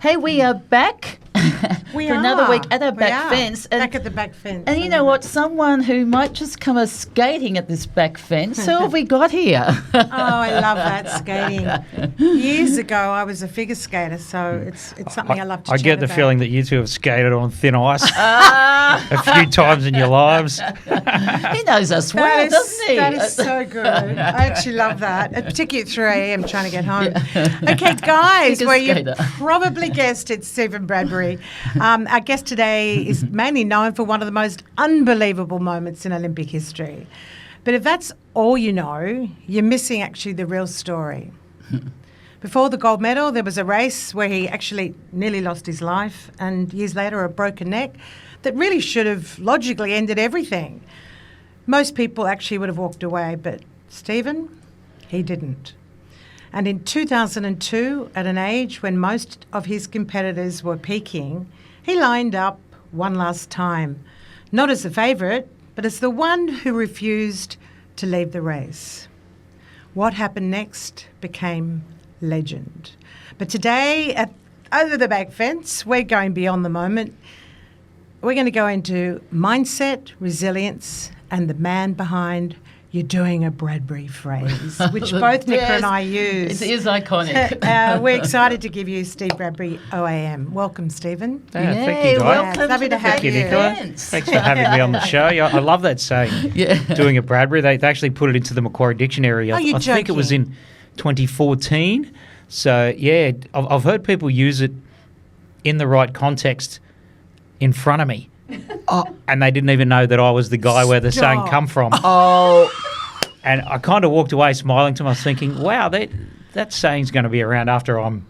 Hey, we are back We for are. another week at our We back are. fence. Back at the back fence. And you know what? Someone who might just come a skating at this back fence. Who have we got here? Oh, I love that skating. Years ago, I was a figure skater, so it's something I love to I chat get the about. feeling that you two have skated on thin ice a few times in your lives. He knows us well, doesn't he? That is so good. I actually love that, particularly at 3 a.m. trying to get home. Okay, guys, Figure well, you skater. probably guessed it's Steven Bradbury. Our guest today is mainly known for one of the most unbelievable moments in Olympic history. But if that's all you know, you're missing actually the real story. Before the gold medal, there was a race where he actually nearly lost his life, and years later, a broken neck that really should have logically ended everything. Most people actually would have walked away, but Steven, he didn't. And in 2002, at an age when most of his competitors were peaking, he lined up one last time, not as the favourite, but as the one who refused to leave the race. What happened next became legend. But today, at Over the Back Fence, we're going beyond the moment. We're going to go into mindset, resilience, and the man behind "You're doing a Bradbury" phrase, which both Nicola and I use. It is iconic. We're excited to give you Steve Bradbury, OAM. Welcome, Stephen. Yeah, thank Yay, you, Di. welcome Lovely to to the have back you. Nicola. fence. Thanks for having me on the show. Yeah, I love that saying, Yeah. doing a Bradbury. They actually put it into the Macquarie Dictionary. Are you I think it was joking? in 2014. So, yeah, I've heard people use it in the right context in front of me. And they didn't even know that I was the guy where the saying Stop. come from. Oh, And I kind of walked away smiling to myself thinking, wow, that saying's going to be around after I'm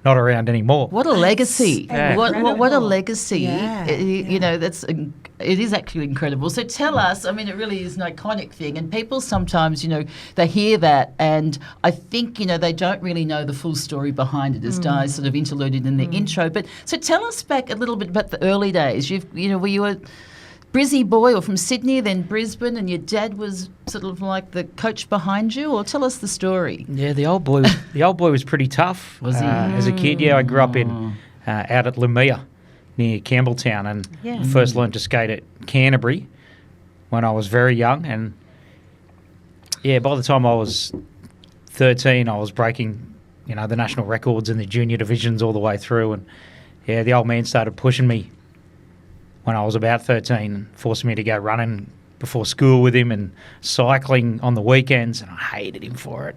not around anymore. what a legacy! Yeah. What a Incredible. legacy! Yeah, You know, it is actually incredible. So tell us. I mean, it really is an iconic thing, and people sometimes, they hear that, and I think they don't really know the full story behind it, as Di sort of interluded in the intro. But so tell us back a little bit about the early days. Were you a Brizzy boy or from Sydney, then Brisbane, and your dad was sort of like the coach behind you, or tell us the story. Yeah, the old boy was pretty tough. Was he? As a kid? Yeah, I grew up in out at Lemire near Campbelltown, and first learned to skate at Canterbury when I was very young. And yeah, by the time I was 13, I was breaking, the national records in the junior divisions all the way through. And yeah, the old man started pushing me when I was about 13 and forced me to go running before school with him and cycling on the weekends, and I hated him for it.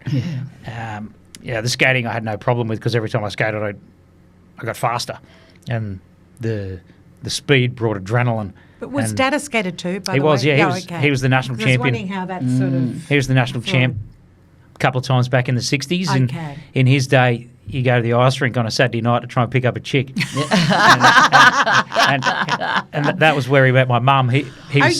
The skating I had no problem with because every time I skated I got faster, and the speed brought adrenaline. But was And Dad a skater too, by he the was, way? yeah, Oh, he was, okay. he was the national 'Cause I was champion. wondering how that sort of... He was the national champ a couple of times back in the 60s. And Okay. in his day, you go to the ice rink on a Saturday night to try and pick up a chick. and that was where he met my mum. He was, that's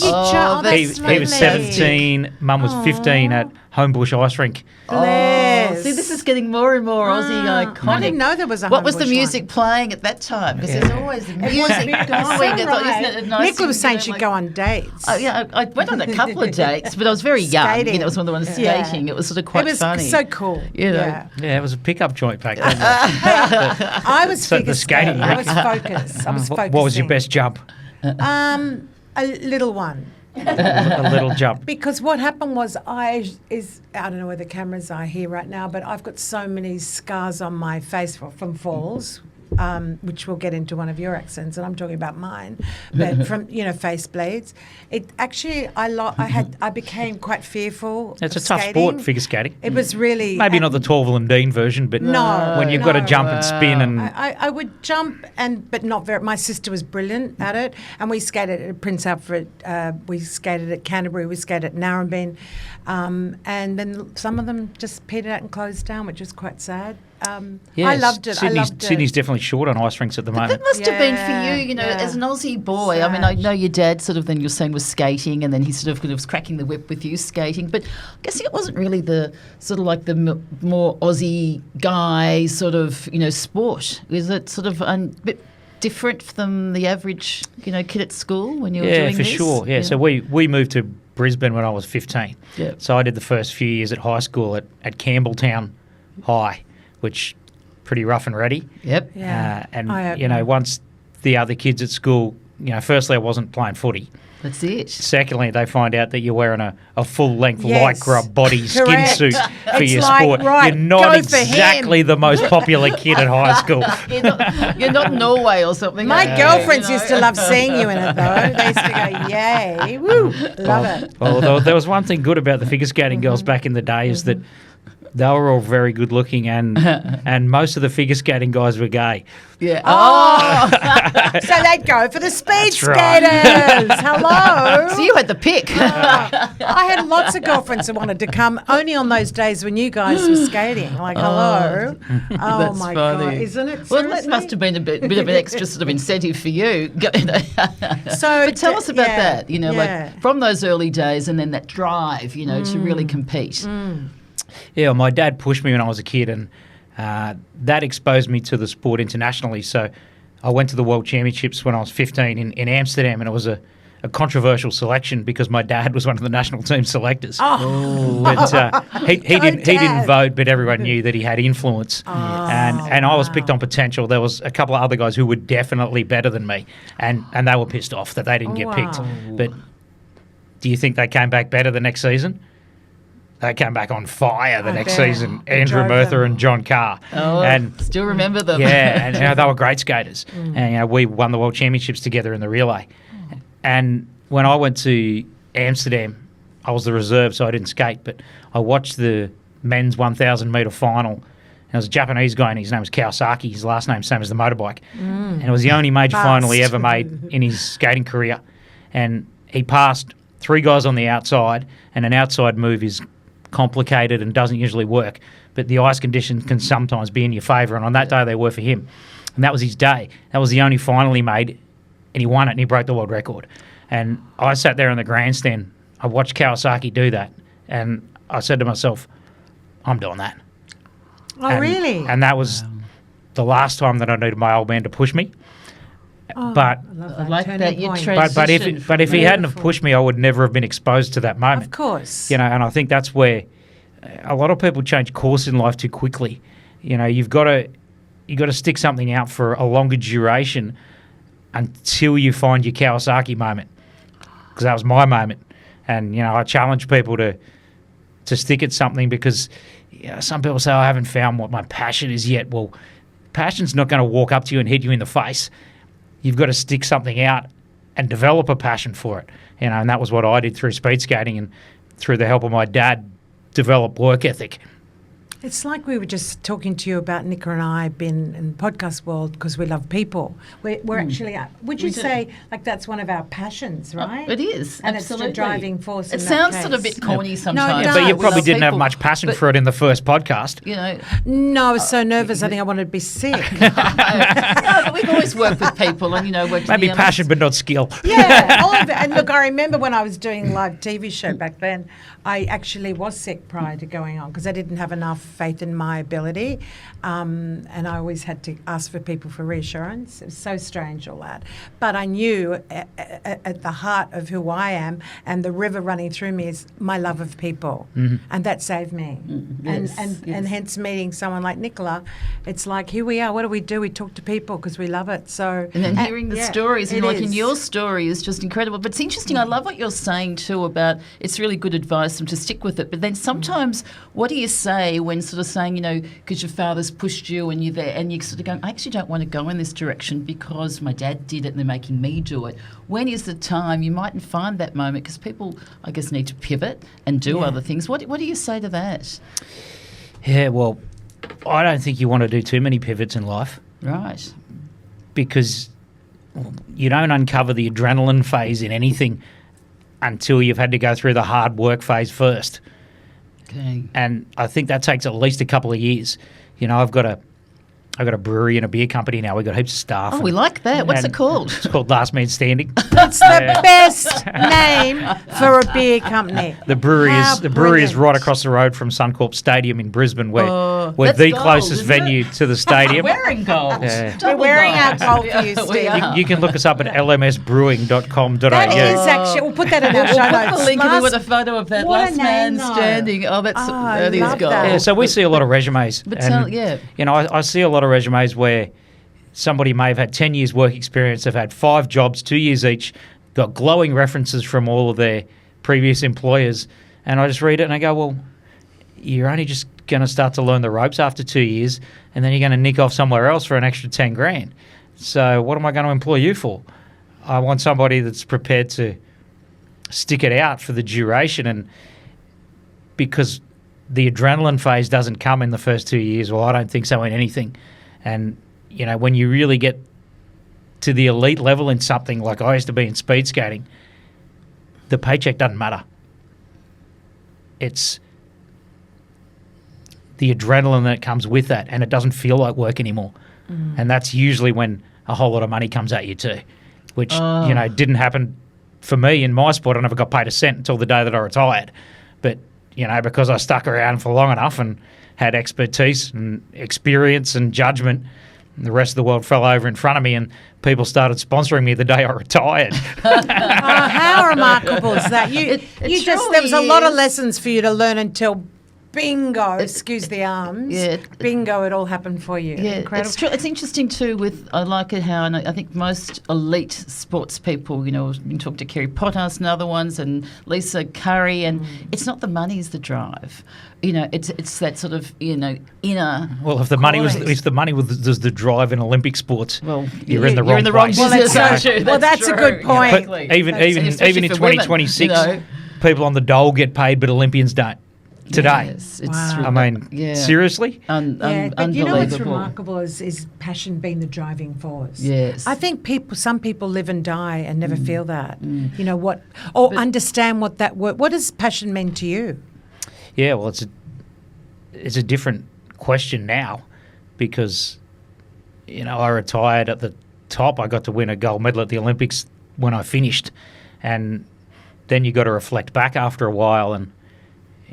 he was lovely. 17, mum was 15 at Homebush Ice Rink. Bless. See, this is getting more and more Aussie iconic. I didn't know there was a What was the Homebush music one. playing at that time? Because there's always the music going. I thought, isn't it a nice Nicola thing was to saying do, she'd like- go on dates. Oh, yeah, I went on a couple of dates, but I was very young. Skating. It was one of the ones Yeah. skating. It was sort of quite it was funny. so cool. You know. Yeah. Yeah, it was a pickup joint back then. I was So the figure skating skating. I rink. was focused. I was focusing. What was your best jump? A little one. A little jump. Because what happened was I don't know where the cameras are here right now, but I've got so many scars on my face from falls, which we'll get into one of your accents, and I'm talking about mine. But from face bleeds, it actually I became quite fearful. It's a of tough skating. sport, figure skating. It was really Maybe not the Torval and Dean version, but No, when you've got to no. jump and spin and I would jump but not very. My sister was brilliant at it, and we skated at Prince Alfred. We skated at Canterbury. We skated at Narrabeen, and then some of them just petered out and closed down, which was quite sad. I loved it. Sydney's definitely short on ice rinks at the moment. That must have been for Yeah, you, yeah. as an Aussie boy. I mean, I Sad. know your dad sort of then you're saying was skating, and then he sort of was cracking the whip with you skating. But I guess it wasn't really the sort of like the more Aussie guy sort of, sport. Is it sort of a bit different from the average, kid at school when you were doing for this? sure. Yeah, so we moved to Brisbane when I was 15. Yeah. So I did the first few years at high school at Campbelltown High, which pretty rough and ready. Yep. Yeah. And once the other kids at school, firstly I wasn't playing footy. That's it. Secondly, they find out that you're wearing a full-length Yes. lycra body skin Correct. suit for It's your like, sport. right, You're not go for exactly him. the most popular kid at high school. You're not Norway or something. My are you? girlfriends You know? used to love seeing you in it, though. They used to go, yay, woo, love it. Well, there was one thing good about the figure skating girls back in the day is that they were all very good looking and most of the figure skating guys were gay. Yeah. Oh, so they'd go for the speed That's right. skaters. Hello. So you had the pick. I had lots of girlfriends that wanted to come only on those days when you guys were skating. Like, hello. Oh, That's my funny. God. Isn't it? Well, Seriously? that must have been a bit of an extra sort of incentive for you. So, but tell us about yeah, that, yeah. like from those early days and then that drive, to really compete. Yeah, my dad pushed me when I was a kid, and that exposed me to the sport internationally. So I went to the World Championships when I was 15 in Amsterdam, and it was a controversial selection because my dad was one of the national team selectors. Oh. But he didn't Dad. vote, but everyone knew that he had influence. And I was picked on potential. There was a couple of other guys who were definitely better than me, and they were pissed off that they didn't get picked. Wow. But do you think they came back better the next season? They came back on fire the I next bet. season. They Andrew drove Murtha them. and John Carr. Oh, And still remember them. yeah, and they were great skaters. And we won the World Championships together in the relay. And when I went to Amsterdam, I was the reserve, so I didn't skate, but I watched the men's 1,000 metre final. And there was a Japanese guy, and his name was Kawasaki. His last name, same as the motorbike. And it was the only major final he Fast. ever made in his skating career. And he passed 3 guys on the outside, and an outside move is complicated and doesn't usually work, but the ice conditions can sometimes be in your favour, and on that day they were for him. And that was his day. That was the only final he made, and he won it, and he broke the world record. And I sat there in the grandstand. I watched Kawasaki do that, and I said to myself, I'm doing that. Oh, And- really? And that was the last time that I needed my old man to push me. But I love I like turning that you point. but if Transition but if he hadn't have Beautiful. pushed me, I would never have been exposed to that moment. Of course. And I think that's where a lot of people change course in life too quickly. You've got to stick something out for a longer duration until you find your Kawasaki moment, because that was my moment. And I challenge people to stick at something, because some people say, I haven't found what my passion is yet. Well, passion's not going to walk up to you and hit you in the face. You've got to stick something out and develop a passion for it. And that was what I did through speed skating, and through the help of my dad, develop work ethic. It's like we were just talking to you about Nicola and I been in the podcast world because we love people. We're actually, would you We do. say, like that's one of our passions, right? It is, And absolutely. it's the driving force. It in that sounds sort of a case. bit corny No, it sometimes. does. But you We probably love didn't have people, much passion but, for it in the first podcast. No, I was so nervous. I think I wanted to be sick. No, but we've always worked with people and, worked Maybe with passion, but not skill. Yeah, all of it. And look, I remember when I was doing a live TV show back then, I actually was sick prior to going on because I didn't have enough faith in my ability. And I always had to ask for people for reassurance. It was so strange, all that. But I knew at the heart of who I am and the river running through me is my love of people. And that saved me. yes, And hence meeting someone like Nicola, it's like, here we are. What do? We talk to people because we love it. So And then hearing the yeah, stories, and it like in is. your story is just incredible. But it's interesting. I love what you're saying too about it's really good advice and to stick with it. But then sometimes, what do you say when sort of saying, because your father's pushed you and you're there, and you're sort of going, I actually don't want to go in this direction because my dad did it and they're making me do it. When is the time you mightn't find that moment? Because people, I guess, need to pivot and do other things. What do you say to that? Yeah, well, I don't think you want to do too many pivots in life, Right. because you don't uncover the adrenaline phase in anything until you've had to go through the hard work phase first. Okay. And I think that takes at least a couple of years. I've got a brewery and a beer company now. We've got heaps of staff. Oh, we like that. What's it and called? It's called Last Man Standing. That's the best name for a beer company. The brewery How is brilliant. right across the road from Suncorp Stadium in Brisbane, where We're That's the gold, closest isn't venue it? to the stadium. Wearing gold. Yeah. We're Double wearing our gold. gold for you, We Steve. are. You can look us up at lmsbrewing.com.au. That is actually. We'll put that in our show We'll notes. put the link and we want a photo of that What a last man name, though. standing. Oh, that is love gold. that. Yeah, so we see a lot of resumes. But and, you know, I see a lot of resumes where somebody may have had 10 years work experience, they've had 5 jobs, 2 years each, got glowing references from all of their previous employers, and I just read it and I go, well, you're only just going to start to learn the ropes after 2 years, and then you're going to nick off somewhere else for an extra 10 grand. So what am I going to employ you for? I want somebody that's prepared to stick it out for the duration, and because the adrenaline phase doesn't come in the first 2 years. Well, I don't think so in anything. And, you know, when you really get to the elite level in something like I used to be in speed skating, the paycheck doesn't matter. It's the adrenaline that comes with that, and it doesn't feel like work anymore. And that's usually when a whole lot of money comes at you too, which, you know, didn't happen for me in my sport. I never got paid a cent until the day that I retired. But, you know, because I stuck around for long enough and had expertise and experience and judgment, the rest of the world fell over in front of me and people started sponsoring me the day I retired. How remarkable is that? It There was a lot of is. lessons for you to learn until bingo, excuse the arms. Yeah. Bingo, it all happened for you. Yeah, Incredible. it's true. It's interesting too. I like it how, and I think most elite sports people, you know, you can talk to Kerry Potthast and other ones, and Lisa Curry, and it's not the money's the drive. You know, it's that sort of, you know, inner. Well, if the money was the drive in Olympic sports, Well, you're in the wrong place. Well, Well, that's that's true. well, that's a good point. Exactly. Even Especially in for women, 2026, you know. people on the dole get paid, but Olympians don't. Today, Yes, it's Wow. true. I mean, Yeah. seriously. Yeah, but you know what's Unbelievable. remarkable is passion being the driving force. Yes. I think some people live and die and never feel that. You know what, or understand what that word. What does passion mean to you? Yeah, well, it's a different question now because, you know, I retired at the top. I got to win a gold medal at the Olympics when I finished, and then you got to reflect back after a while. And,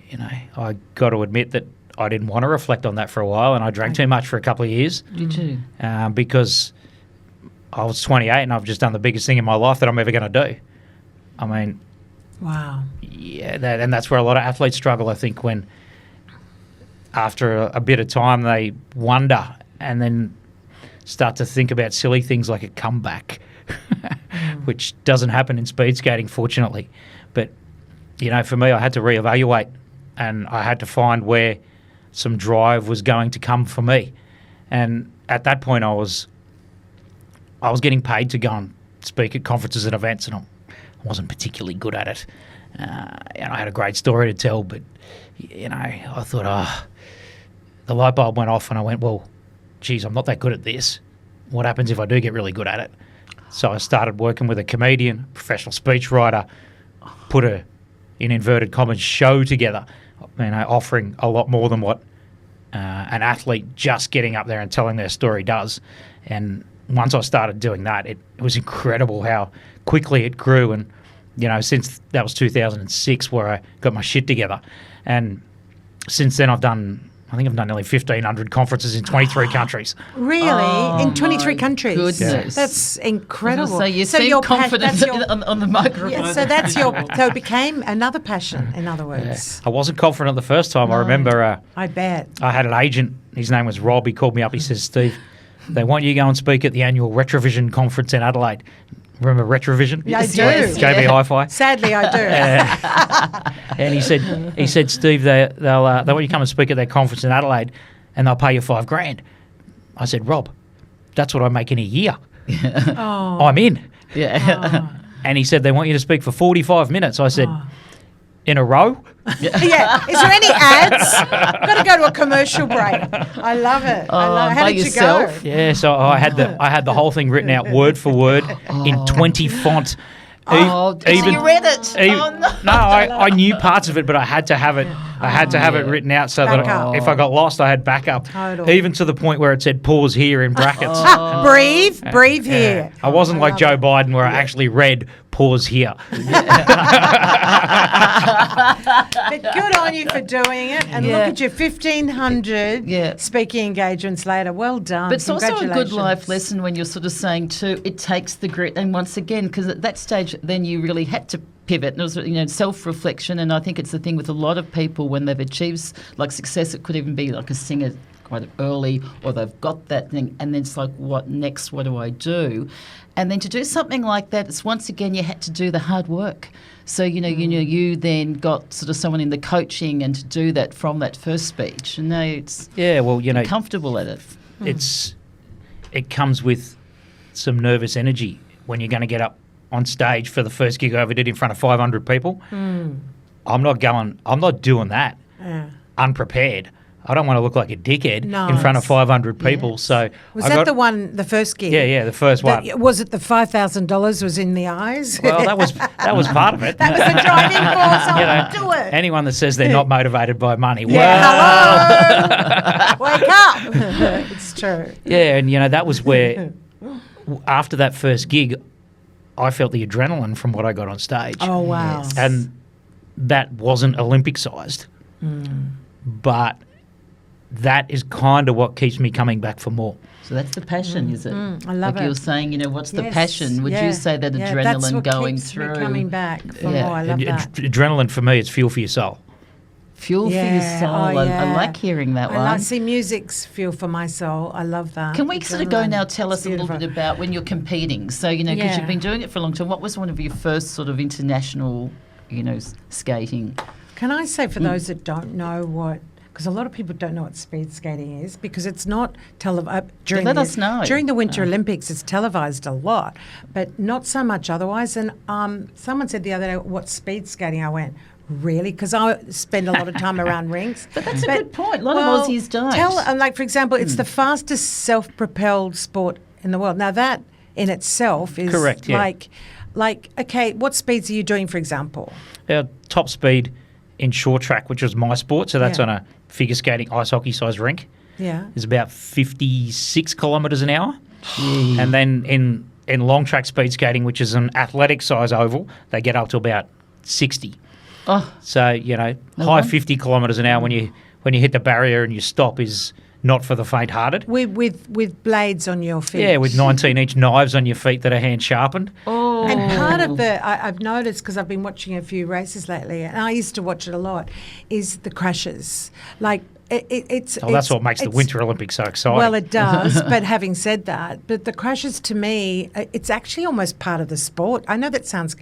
you know, I got to admit that I didn't want to reflect on that for a while, and I drank too much for a couple of years. You too. Because I was 28 and I've just done the biggest thing in my life that I'm ever going to do. I mean, Wow. yeah, and that's where a lot of athletes struggle, I think, when after a bit of time they wonder and then start to think about silly things like a comeback, which doesn't happen in speed skating, fortunately. But, you know, for me, I had to reevaluate and I had to find where some drive was going to come for me. And at that point, I was getting paid to go and speak at conferences and events, and I wasn't particularly good at it. And I had a great story to tell, but, you know, I thought, the light bulb went off and I went, well, geez, I'm not that good at this. What happens if I do get really good at it? So I started working with a comedian, professional speechwriter, put a, in inverted commas, show together, you know, offering a lot more than what an athlete just getting up there and telling their story does. And once I started doing that, it was incredible how quickly it grew. And, you know, since that was 2006 where I got my shit together. And since then I've done nearly 1,500 conferences in 23 countries. Really? In 23 countries? goodness. That's incredible. So you So seem your confident that's your- on the microphone. Yeah, so that's your. So it became another passion. In other words, I wasn't confident the first time. I remember I bet. I had an agent. His name was Rob. He called me up. He says, Steve, they want you to go and speak at the annual Retrovision conference in Adelaide. Remember Retrovision? Yeah, I do. Yes. JB Hi-Fi. Sadly, I do. And he said, Steve, they want you to come and speak at their conference in Adelaide, and they'll pay you $5,000. I said, Rob, that's what I make in a year. Oh. I'm in. Yeah. And he said, they want you to speak for 45 minutes. I said, in a row? Yeah. Is there any ads? Got to go to a commercial break. I love it. I love it. How by did yourself? you go? Yeah, so I had the whole thing written out word for word in 20 font. So you read it? No, I knew parts of it, but I had to have it I had to have it written out so that Backup. if I got lost, I had backup. Total. Even to the point where it said pause here in brackets. Breathe here. I wasn't like love Joe it. Biden where I actually read pause here. But good on you for doing it. And look at you, 1,500 speaking engagements later. Well done. But it's also a good Congratulations. life lesson when you're sort of saying too, it takes the grit. And once again, because at that stage, then you really had to pivot. And it was, self-reflection. And I think it's the thing with a lot of people when they've achieved like success. It could even be like a singer quite early, or they've got that thing, and then it's like, what next? What do I do? And then to do something like that, it's once again you had to do the hard work. So you then got sort of someone in the coaching and to do that from that first speech. And now it's you're comfortable at it. It comes with some nervous energy when you're going to get up on stage for the first gig I ever did in front of 500 people. I'm not doing that unprepared. I don't want to look like a dickhead in front of 500 people. Yes. So was that the first gig? Yeah, the first one. Was it the $5,000 was in the eyes? Well, that was part of it. That was the driving force. Do it. Anyone that says they're not motivated by money, Hello. Wake up. It's true. Yeah, and that was where after that first gig, I felt the adrenaline from what I got on stage. Oh wow! Yes. And that wasn't Olympic sized, but that is kind of what keeps me coming back for more. So that's the passion, is it? I love like it. you were saying, what's the Yes, passion? Would you say that that's adrenaline what going keeps through? Me coming back for Yeah. more. I love that. Adrenaline for me, it's fuel for your soul. Fuel for your soul. I like hearing that one. See, music's fuel for my soul. I love that. Can we sort of go now, tell us It's a little beautiful. bit about when you're competing? So, because you've been doing it for a long time, what was one of your first sort of international, skating? Can I say for those that don't know because a lot of people don't know what speed skating is because it's not during Let us know. During the Winter Olympics, it's televised a lot, but not so much otherwise. And someone said the other day, "What's speed skating?" I went, "Really?" Because I spend a lot of time around rinks. But that's a good point. A lot of Aussies don't. For example, it's the fastest self-propelled sport in the world. Now that in itself is correct. Yeah. Like okay, what speeds are you doing, for example? Our top speed in short track, which was my sport, so that's on a figure skating ice hockey size rink. Yeah, is about 56 kilometres an hour. And then in long track speed skating, which is an athletic size oval, they get up to about 60. Oh, so high 50 kilometres an hour when you hit the barrier and you stop is not for the faint-hearted. With blades on your feet. Yeah, with 19-inch knives on your feet that are hand sharpened. Oh. And part of I've noticed, because I've been watching a few races lately, and I used to watch it a lot, is the crashes. Like, that's what makes the Winter Olympics so exciting. Well, it does. But having said that, but the crashes to me, it's actually almost part of the sport. I know that sounds...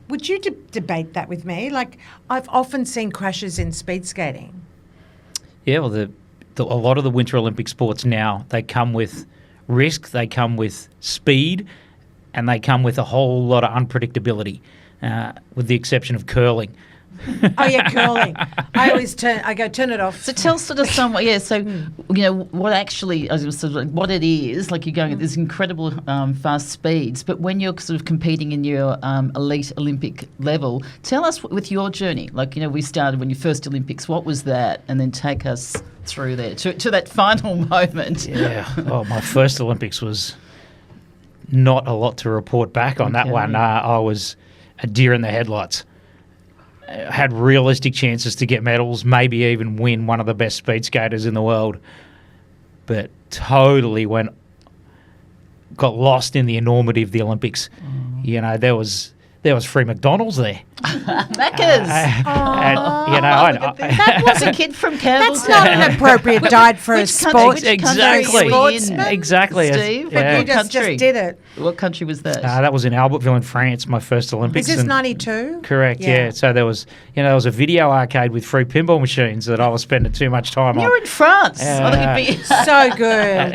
Would you debate that with me? Like, I've often seen crashes in speed skating. Yeah, well, a lot of the Winter Olympic sports now, they come with risk, they come with speed, and they come with a whole lot of unpredictability, with the exception of curling. Oh yeah, curling. I always turn it off. So tell sort of someone, so what actually, what it is, like you're going at this incredible fast speeds, but when you're sort of competing in your elite Olympic level, tell us with your journey, like, we started when your first Olympics, what was that? And then take us through there to that final moment. Yeah, my first Olympics was not a lot to report back on that one. I was a deer in the headlights. Had realistic chances to get medals, maybe even win one of the best speed skaters in the world, but totally got lost in the enormity of the Olympics. There was free McDonald's there. Macca's. That was a kid from Campbelltown. That's not an appropriate diet for a sport. Exactly. Steve, but you just did it. What country was that? That was in Albertville in France, my first Olympics. Is this 92? Correct, yeah. So there was a video arcade with free pinball machines that I was spending too much time on. You're in France. So good.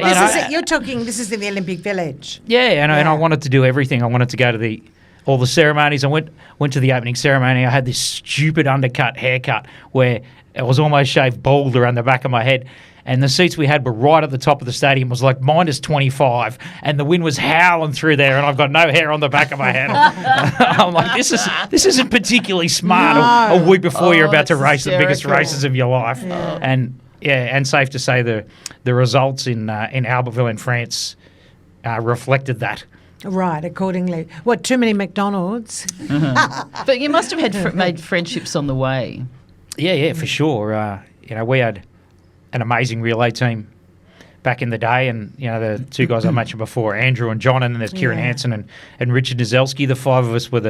This is in the Olympic Village. Yeah, and I wanted to do everything. I wanted to go to all the ceremonies. I went to the opening ceremony. I had this stupid undercut haircut where it was almost shaved bald around the back of my head. and the seats we had were right at the top of the stadium. It was like minus 25, and the wind was howling through there, and I've got no hair on the back of my head. I'm like, this isn't particularly smart a week before you're about to race the biggest races of your life. And safe to say the results in Albertville in France reflected that. Right, accordingly. What, too many McDonald's? But you must have had made friendships on the way. Yeah, for sure. We had an amazing relay team back in the day, and the two guys I mentioned before, Andrew and John, and then there's Kieran Hansen and Richard Nizelski. The five of us were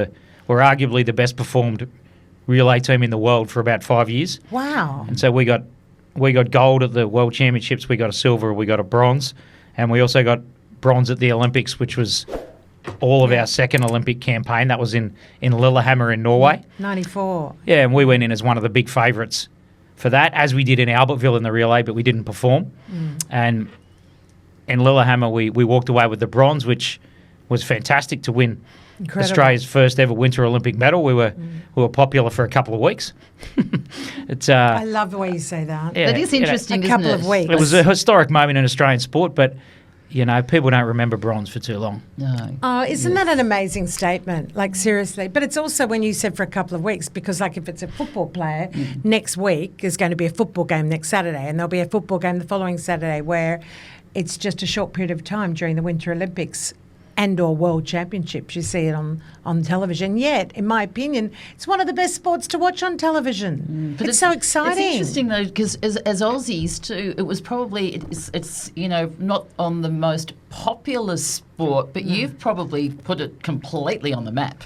arguably the best performed relay team in the world for about 5 years. Wow! And so we got gold at the World Championships, we got a silver, we got a bronze, and we also got bronze at the Olympics, which was all of our second Olympic campaign. That was in Lillehammer in Norway. 94. Yeah, and we went in as one of the big favourites for that, as we did in Albertville in the relay, but we didn't perform. And in Lillehammer, we walked away with the bronze, which was fantastic to win. Incredible. Australia's first ever Winter Olympic medal. We were popular for a couple of weeks. I love the way you say that. Yeah, that is interesting, a couple of weeks. It was a historic moment in Australian sport, but people don't remember bronze for too long. No. Oh, isn't that an amazing statement? Like, seriously. But it's also when you said for a couple of weeks, because like if it's a football player, next week is going to be a football game next Saturday, and there'll be a football game the following Saturday, where it's just a short period of time during the Winter Olympics and or World Championships. You see it on television. Yet, in my opinion, it's one of the best sports to watch on television. But it's so exciting. It's interesting though, because as Aussies too, it was probably it's not on the most popular sport, but you've probably put it completely on the map.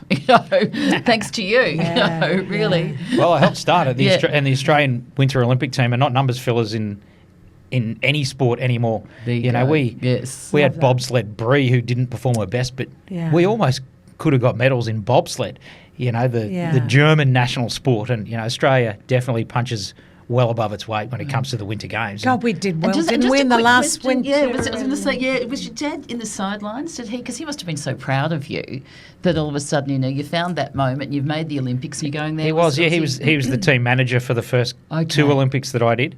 Thanks to you. Really. Well, I helped start it. And the Australian Winter Olympic team are not numbers fillers in any sport anymore. We had bobsled Bree, who didn't perform her best, but we almost could have got medals in bobsled. The German national sport, and Australia definitely punches well above its weight when it comes to the Winter Games. God, we did well, didn't we, in the last winter? Yeah, I was going to say, was your dad in the sidelines? Did he? Because he must have been so proud of you that all of a sudden, you found that moment, you've made the Olympics, and you're going there. He was the team manager for the first two Olympics that I did,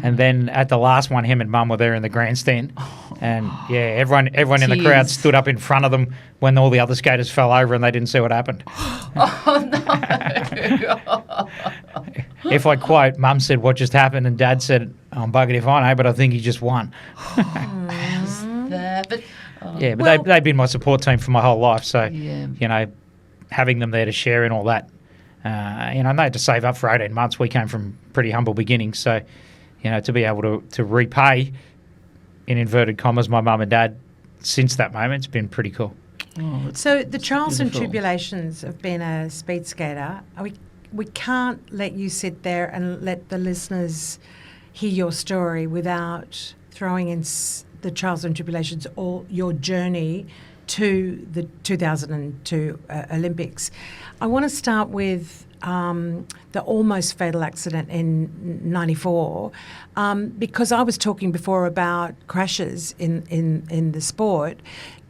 and then at the last one, him and Mum were there in the grandstand, and everyone in the crowd stood up in front of them when all the other skaters fell over, and they didn't see what happened. Oh no! If I quote, Mum said, "What just happened?" and Dad said, "I'm buggered if I know, but I think he just won." They've been my support team for my whole life. So, having them there to share in all that, and they had to save up for 18 months. We came from pretty humble beginnings. So, to be able to repay, in inverted commas, my mum and dad since that moment, it's been pretty cool. Oh, so the trials and tribulations of being a speed skater, we can't let you sit there and let the listeners hear your story without throwing in the trials and tribulations or your journey to the 2002 Olympics. I want to start with the almost fatal accident in 94 because I was talking before about crashes in the sport.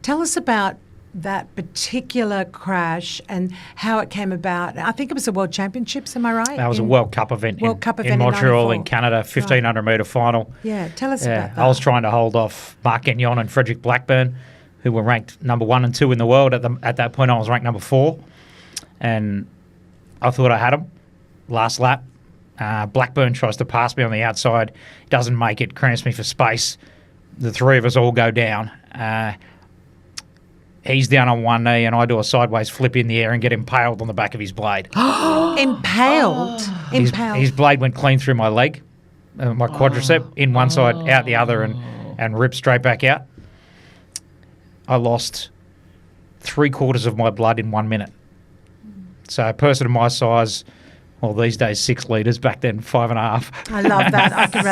Tell us about that particular crash and how it came about. I think it was the World Championships, am I right? That was a World Cup event in Montreal in Canada, 1,500 metre final. Yeah, tell us about that. I was trying to hold off Mark Gagnon and Frederick Blackburn, who were ranked number 1 and 2 in the world. At that point, I was ranked number 4, and I thought I had them. Last lap, Blackburn tries to pass me on the outside, doesn't make it, cramps me for space. The three of us all go down. He's down on one knee, and I do a sideways flip in the air and get impaled on the back of his blade. Impaled? Impaled. His blade went clean through my leg, my quadricep, in one side, out the other, and ripped straight back out. I lost 3/4 of my blood in 1 minute. So a person of my size, well, these days 6 litres, back then 5.5. I love that. I can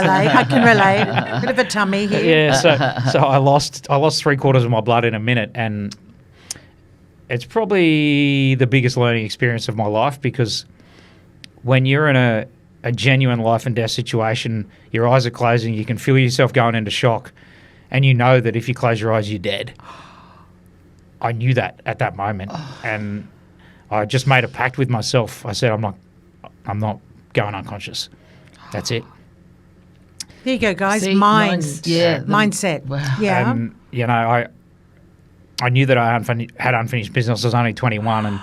relate. A bit of a tummy here. Yeah, so I lost 3/4 of my blood in a minute, and it's probably the biggest learning experience of my life, because when you're in a genuine life and death situation, your eyes are closing, you can feel yourself going into shock, and you know that if you close your eyes, you're dead. I knew that at that moment, and I just made a pact with myself. I said, I'm not going unconscious. That's it. There you go, guys. See, Mindset. Wow. Yeah. And, you know, I knew that I had unfinished business. I was only 21,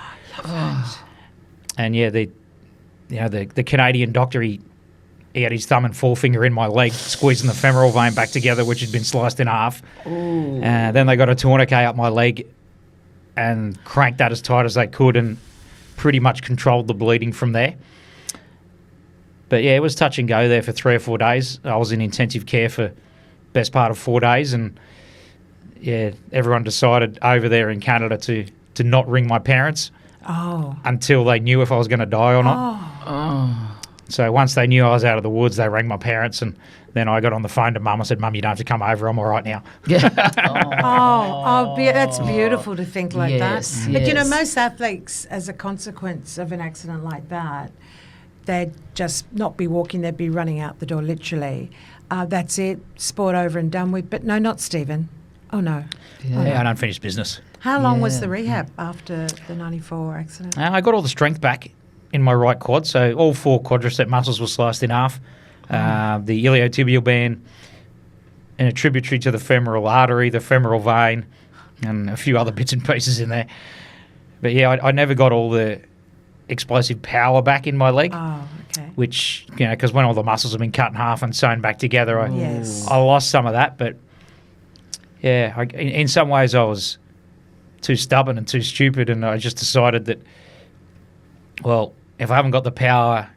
and yeah, the Canadian doctor, he had his thumb and forefinger in my leg, squeezing the femoral vein back together, which had been sliced in half. Then they got a tourniquet up my leg and cranked that as tight as they could and pretty much controlled the bleeding from there. But yeah, it was touch and go there for 3 or 4 days. I was in intensive care for best part of 4 days, and yeah, everyone decided over there in Canada to not ring my parents until they knew if I was going to die or not. So once they knew I was out of the woods, they rang my parents, and then I got on the phone to Mum. I said, "Mum, you don't have to come over. I'm all right now." Yeah. That's beautiful to think like Yes, that. But you know, yes. most athletes, as a consequence of an accident like that, they'd just not be walking; they'd be running out the door, literally. That's it, sport over and done with. But no, not Steven. Oh no. Yeah, I don't finish business. How long was Yeah. the rehab after the '94 accident? I got all the strength back in my right quad, so all 4 quadricep muscles were sliced in half. The iliotibial band, and a tributary to the femoral artery, the femoral vein, and a few other bits and pieces in there. But yeah, I never got all the explosive power back in my leg, Oh, okay. which, you know, because when all the muscles have been cut in half and sewn back together, Yes. I lost some of that. But yeah, in some ways I was too stubborn and too stupid, and I just decided that, well, if I haven't got the power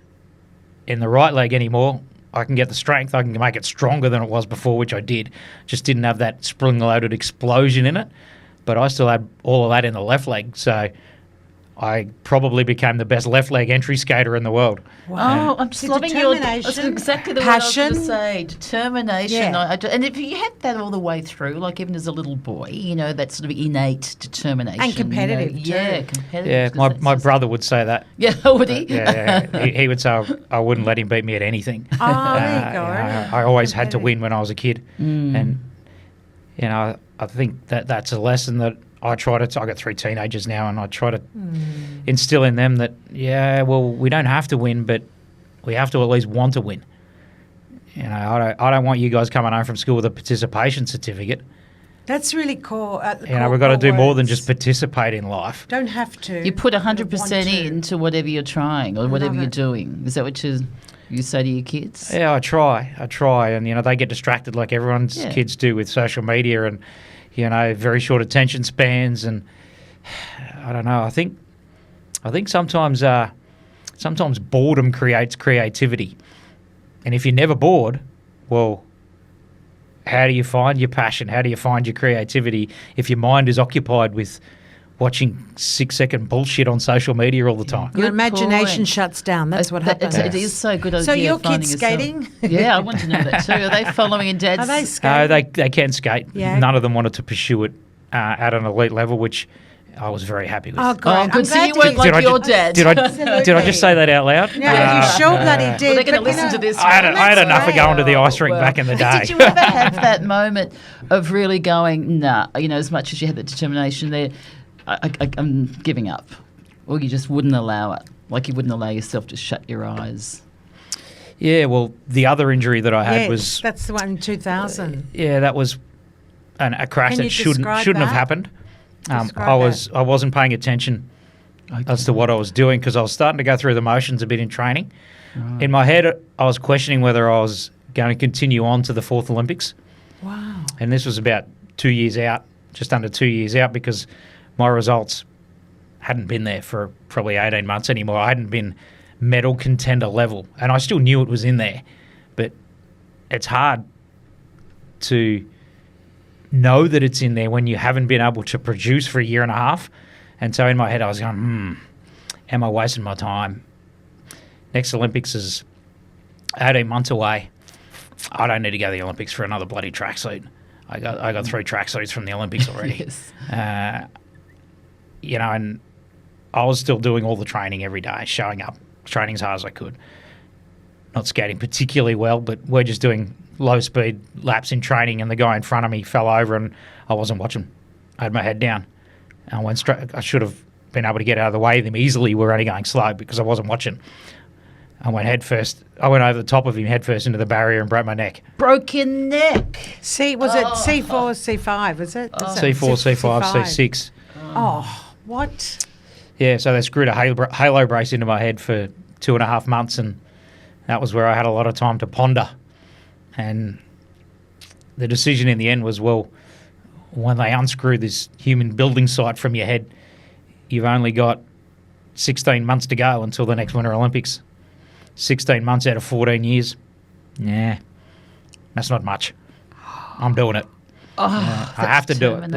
in the right leg anymore, I can get the strength. I can make it stronger than it was before, which I did. Just didn't have that spring-loaded explosion in it, but I still had all of that in the left leg. So I probably became the best left leg entry skater in the world. Oh, I'm just See, loving your. That's determination, exactly the word I was going to passion. say. Determination. Yeah. And if you had that all the way through, like even as a little boy, you know, that sort of innate determination. And competitive, you know, too. Yeah, competitive. Yeah, 'cause my that's just- brother would say that. Yeah, would he? Yeah. He would say I wouldn't let him beat me at anything. Oh, there you go. I always had to Competitive. win when I was a kid, and you know, I think that's a lesson that I try to. I got 3 teenagers now, and I try to instill in them that we don't have to win, but we have to at least want to win. You know, I don't want you guys coming home from school with a participation certificate. That's really cool. You know, we've got to do more than just participate in life. Don't have to. You put but 100% want to. into whatever you're trying or whatever love you're it. doing. Is that what you say to your kids? Yeah, I try, and you know, they get distracted like everyone's Yeah. kids do with social media and, you know, very short attention spans, and I don't know. I think sometimes boredom creates creativity, and if you're never bored, well, how do you find your passion? How do you find your creativity if your mind is occupied with watching 6-second bullshit on social media all the time? Your Good imagination point. shuts down. That's what happens. It is so good. So yeah, your finding kids yourself. skating? Yeah, I want to know that too. Are they following in Dad's? Are they No, skating? they can skate. Yeah. None of them wanted to pursue it at an elite level, which I was very happy with. Oh, great. Oh, I'm good. So glad you to weren't hear- like Did I your ju- dad. Did I Absolutely. just say that out loud? No, you sure bloody did. Well, they're going to but you listen know- to this. I had That's enough of great. going to the ice rink back in the day. Did you ever have that moment of really going, nah, you know, as much as you had the determination there, I'm giving up? Or you just wouldn't allow it? Like you wouldn't allow yourself to shut your eyes? Yeah, well, the other injury that I had Yes, was that's the one in 2000. that was a crash Can that you shouldn't describe have that? happened. Describe I wasn't paying attention as to what I was doing because I was starting to go through the motions a bit in training. In my head, I was questioning whether I was going to continue on to the 4th Olympics. Wow. And this was about 2 years out, just under 2 years out, because my results hadn't been there for probably 18 months anymore. I hadn't been medal contender level, and I still knew it was in there. But it's hard to know that it's in there when you haven't been able to produce for a year and a half. And so in my head, I was going, am I wasting my time? Next Olympics is 18 months away. I don't need to go to the Olympics for another bloody tracksuit. I got 3 tracksuits from the Olympics already. Yes. You know, and I was still doing all the training every day, showing up, training as hard as I could. Not skating particularly well, but we're just doing low-speed laps in training, and the guy in front of me fell over, and I wasn't watching. I had my head down. And I went straight. I should have been able to get out of the way of them easily. We're only going slow because I wasn't watching. I went headfirst. I went over the top of him headfirst into the barrier and broke my neck. Broke your neck. Was it C4, C5, was it? C4, C5, C6. Oh, what? Yeah, so they screwed a halo brace into my head for 2.5 months, and that was where I had a lot of time to ponder. And the decision in the end was, well, when they unscrew this human building site from your head, you've only got 16 months to go until the next Winter Olympics. 16 months out of 14 years. Yeah, that's not much. I'm doing it. Oh, I have to do it.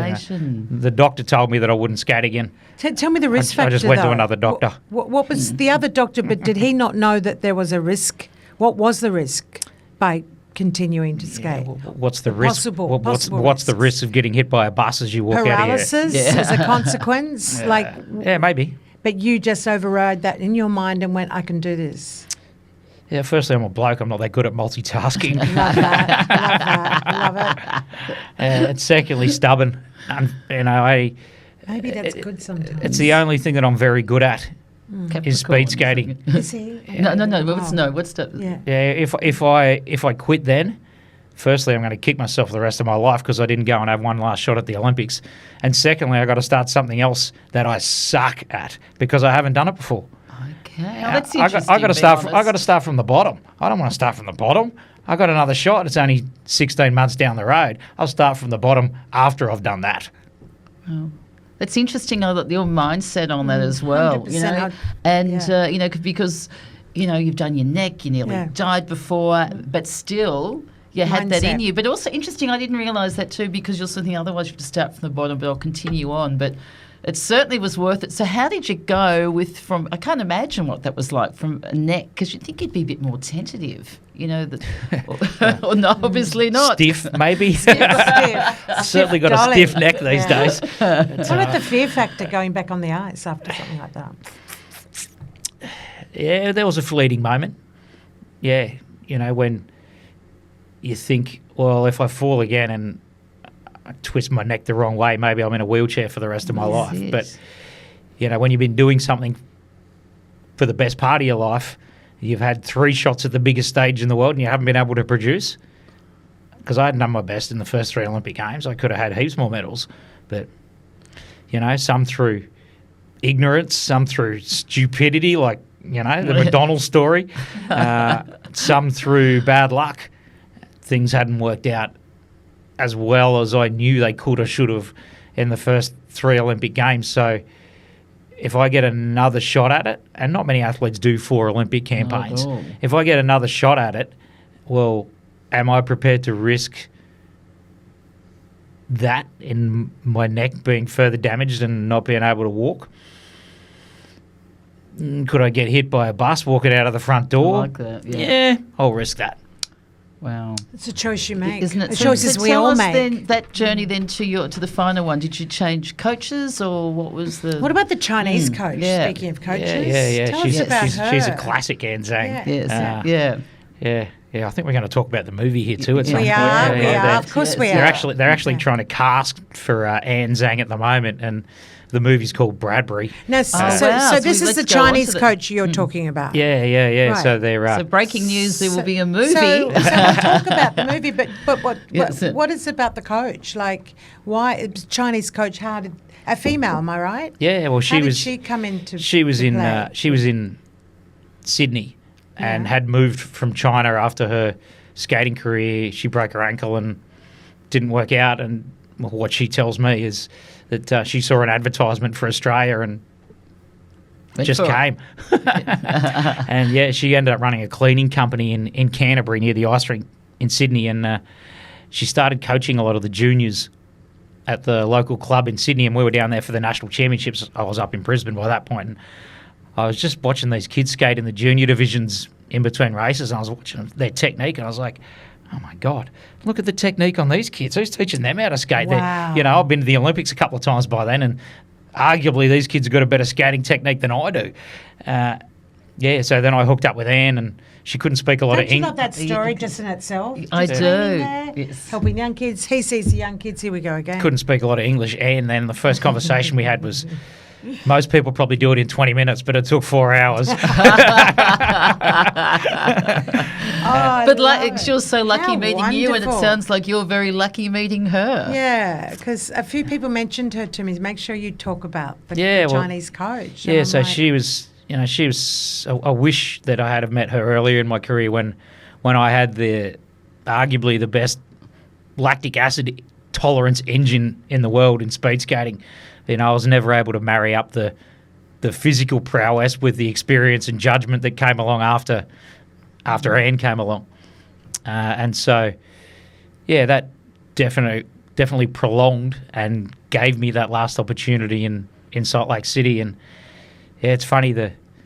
The doctor told me that I wouldn't skate again. Tell me the risk factor. I just went to another doctor. What was the other doctor, but did he not know that there was a risk? What was the risk by continuing to skate? What's the risk? Possible What's the risk of getting hit by a bus as you walk Paralysis out of here? as a consequence? Yeah, maybe. But you just overrode that in your mind and went, I can do this. Yeah, firstly, I'm a bloke. I'm not that good at multitasking. Love that. Love it. And secondly, stubborn. Maybe that's good sometimes. It's the only thing that I'm very good at is speed skating. Is he? No. What's that? Yeah. If I quit then, firstly, I'm going to kick myself the rest of my life because I didn't go and have one last shot at the Olympics. And secondly, I got to start something else that I suck at because I haven't done it before. Okay, that's interesting. I got to start from the bottom. I don't want to start from the bottom. I got another shot. It's only 16 months down the road. I'll start from the bottom after I've done that. Oh. It's interesting that your mindset on that as well, 100%. And because you've done your neck, you nearly died before, but still you had that in you. But also interesting, I didn't realise that too, because you're thinking otherwise you have to start from the bottom, but I'll continue on. But it certainly was worth it. So how did you go from? I can't imagine what that was like from a neck, because you'd think you'd be a bit more tentative, or no, obviously not. Stiff, maybe. Certainly got dolly. a stiff neck these days. What about the fear factor going back on the ice after something like that? Yeah, there was a fleeting moment. Yeah, when you think, well, if I fall again and I twist my neck the wrong way, maybe I'm in a wheelchair for the rest of my life. But, when you've been doing something for the best part of your life, you've had 3 shots at the biggest stage in the world and you haven't been able to produce. Because I hadn't done my best in the first 3 Olympic Games. I could have had heaps more medals. But, some through ignorance, some through stupidity, like, the McDonald's story. Some through bad luck. Things hadn't worked out as well as I knew they could or should have in the first 3 Olympic Games. So if I get another shot at it, and not many athletes do 4 Olympic campaigns, if I get another shot at it, well, am I prepared to risk that in my neck being further damaged and not being able to walk? Could I get hit by a bus walking out of the front door? I like that, yeah, I'll risk that. Wow, it's a choice you make, isn't it? The choices we all make. Then, that journey then to the final one. Did you change coaches, or what was the? What about the Chinese coach? Yeah. Speaking of coaches, Tell us about her. She's a classic, Anne Zhang. Yeah. I think we're going to talk about the movie here too. At some we point. are. Of course, we are. They're actually trying to cast for Anne Zhang at the moment, and the movie's called Bradbury. No, so this is the Chinese coach you're talking about. Yeah. Right. So they're so breaking news: there will be a movie. So we'll talk about the movie, but what is about the coach? Like, why Chinese coach? How did a female? Am I right? Yeah. Well, How did she come into? She was in. play? She was in Sydney, and had moved from China after her skating career. She broke her ankle and didn't work out. And what she tells me is that she saw an advertisement for Australia and just came. And she ended up running a cleaning company in Canterbury near the ice rink in Sydney, and she started coaching a lot of the juniors at the local club in Sydney, and we were down there for the national championships. I was up in Brisbane by that point, and I was just watching these kids skate in the junior divisions in between races, and I was watching their technique, and I was like, oh my God, look at the technique on these kids. Who's teaching them how to skate? Wow. I've been to the Olympics a couple of times by then, and arguably these kids have got a better skating technique than I do. So then I hooked up with Anne, and she couldn't speak a lot of Don't you English. love that story just in itself? I Just do. being there, Yes. helping young kids. He sees the young kids. Here we go again. Couldn't speak a lot of English, and then the first conversation we had was, most people probably do it in 20 minutes, but it took 4 hours. But she was so lucky How meeting you, and it wonderful. sounds like you're very lucky meeting her. Yeah, because a few people mentioned her to me. Make sure you talk about the Well, Chinese coach. And Yeah, I'm so like, she was, I wish that I had have met her earlier in my career when I had arguably the best lactic acid tolerance engine in the world in speed skating. I was never able to marry up the physical prowess with the experience and judgment that came along after Anne came along. And so, yeah, that definitely prolonged and gave me that last opportunity in Salt Lake City. And yeah, it's funny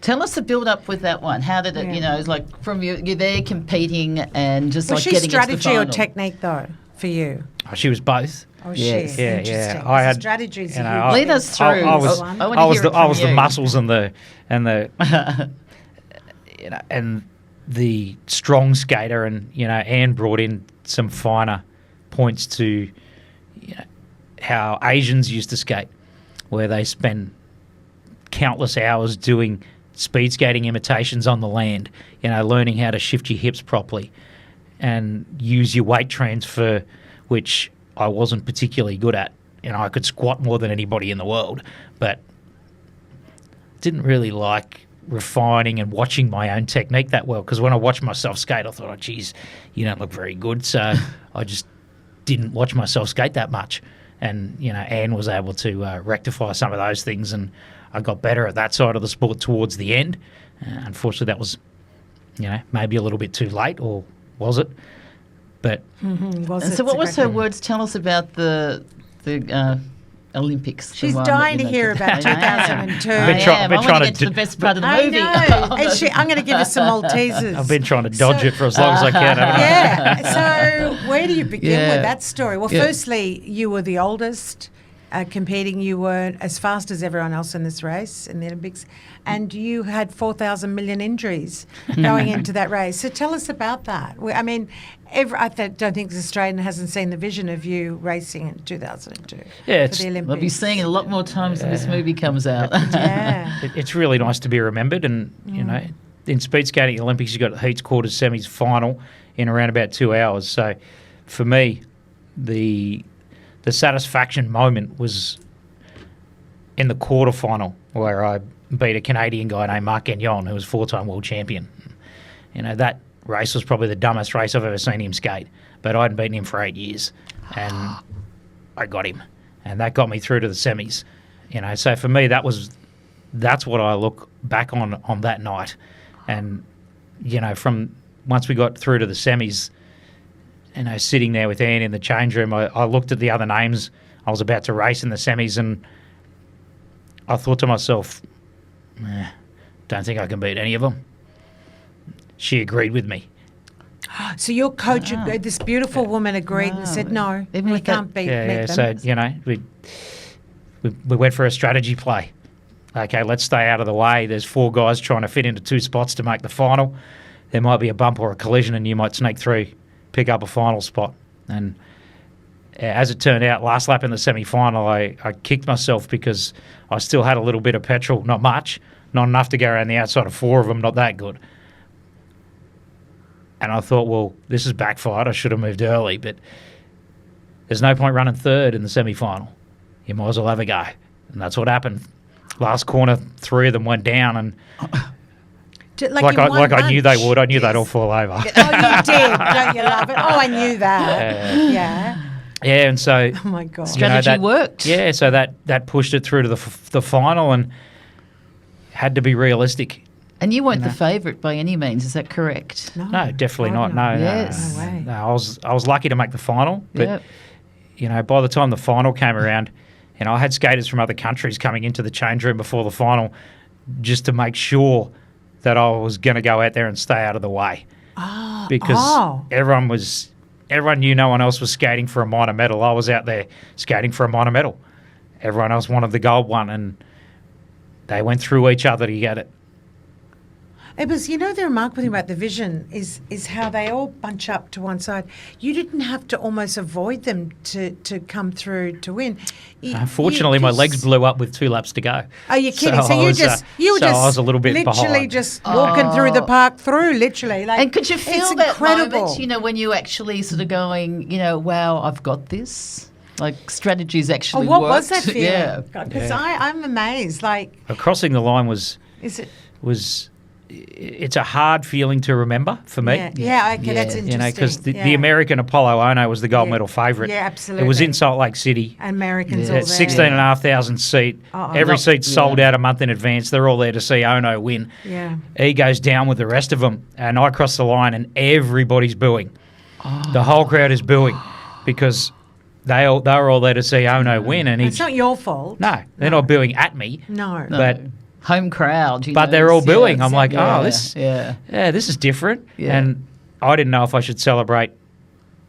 Tell us the build up with that one. How did it, it's like from you're there competing and just was like she getting into the strategy or final? technique though for you? she was both. Oh, Yes. she. Yeah, Interesting. yeah. 'Cause I the had- strategies. you know, you I- Lead us through. I was I I wanna was hear the it I from was the you. muscles and the and the strong skater, and Anne brought in some finer points to how Asians used to skate, where they spend countless hours doing speed skating imitations on the land, learning how to shift your hips properly and use your weight transfer, which I wasn't particularly good at. I could squat more than anybody in the world, but didn't really like refining and watching my own technique that well, because when I watched myself skate, I thought, oh, geez, you don't look very good. So I just didn't watch myself skate that much. And, Anne was able to rectify some of those things, and I got better at that side of the sport towards the end. Unfortunately, that was, maybe a little bit too late, or was it? But So what was her words? Tell us about the Olympics. She's the one dying that to hear about I am. 2002. I Been try- am. been I trying want to to get to do- the best part of the I movie. know. And I'm going to give you some Maltesers. I've been trying to dodge it for as long as I can. haven't I? Yeah. So where do you begin Yeah. with that story? Well, Yeah. firstly, you were the oldest competing. You weren't as fast as everyone else in this race in the Olympics, and you had 4,000 million injuries going into that race. So tell us about that. I mean, I don't think the Australian hasn't seen the vision of you racing in 2002 Yeah, for the Olympics. We'll be seeing it a lot more times when this movie comes out. Yeah. It's really nice to be remembered, and in speed skating Olympics, you've got heats, quarters, semis, final in around about 2 hours. So for me, the satisfaction moment was in the quarterfinal, where I beat a Canadian guy named Marc Gagnon, who was 4-time world champion. That race was probably the dumbest race I've ever seen him skate, but I hadn't beaten him for 8 years, and I got him, and that got me through to the semis. So for me, that's what I look back on that night. And from once we got through to the semis, sitting there with Anne in the change room, I looked at the other names I was about to race in the semis, and I thought to myself, don't think I can beat any of them. She agreed with me. So your coach, this beautiful woman, agreed and said, "No, Even you with that- can't beat Yeah. them." So we went for a strategy play. Okay, let's stay out of the way. There's 4 guys trying to fit into 2 spots to make the final. There might be a bump or a collision, and you might sneak through, pick up a final spot. And as it turned out, last lap in the semi-final, I kicked myself because I still had a little bit of petrol, not much, not enough to go around the outside of 4 of them, not that good. And I thought, well, this is backfired. I should have moved early, but there's no point running third in the semi-final. You might as well have a go. And that's what happened. Last corner, 3 of them went down, and like I knew they would. I knew they'd all fall over. Oh, you did. Don't you love it? Oh, I knew that. Yeah. Yeah, and so Oh, my God. Strategy worked. Yeah, so that pushed it through to the final, and had to be realistic. And you weren't the favourite by any means, is that correct? No, definitely not. No, Yes. No way. no. I was lucky to make the final, but by the time the final came around, I had skaters from other countries coming into the change room before the final, just to make sure that I was going to go out there and stay out of the way, because everyone knew no one else was skating for a minor medal. I was out there skating for a minor medal. Everyone else wanted the gold one, and they went through each other to get it. It was, the remarkable thing about the vision is how they all bunch up to one side. You didn't have to almost avoid them to come through to win. Unfortunately, my legs blew up with 2 laps to go. Are you kidding? So, I was a little bit literally behind. just walking through the park literally. Like, and could you feel it's that incredible. moment, when you actually sort of going, wow, I've got this? Like, strategies actually what worked. was that feeling? Yeah. Because I'm amazed. Like, crossing the line was it's a hard feeling to remember for me. Yeah, okay, that's interesting. Because the American Apollo Ono was the gold medal favourite. Yeah, absolutely. It was in Salt Lake City. And Americans all there. 16,500 seat. Every seat sold out a month in advance. They're all there to see Ono win. Yeah. He goes down with the rest of them, and I cross the line, and everybody's booing. The whole crowd is booing because they were all there to see Ono win. And it's not your fault. No, they're not booing at me. No. But home crowd, but they're all booing. I'm like, this is different. Yeah. And I didn't know if I should celebrate